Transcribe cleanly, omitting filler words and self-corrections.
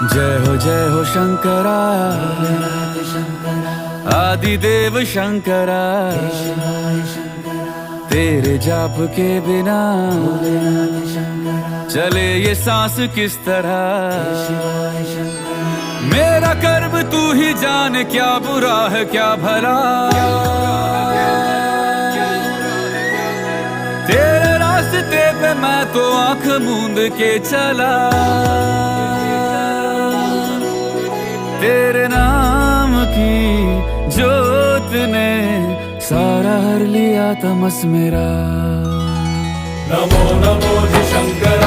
जय हो शंकरा, आदिदेव शंकरा। तेरे जाप के बिना चले ये सांस किस तरह। मेरा कर्म तू ही जाने, क्या बुरा है क्या भला। तेरे रास्ते पे मैं तो आंख मूंद के चला। तेरे नाम की जोत ने सारा हर लिया तमस मेरा। नमो नमो जी शंकरा।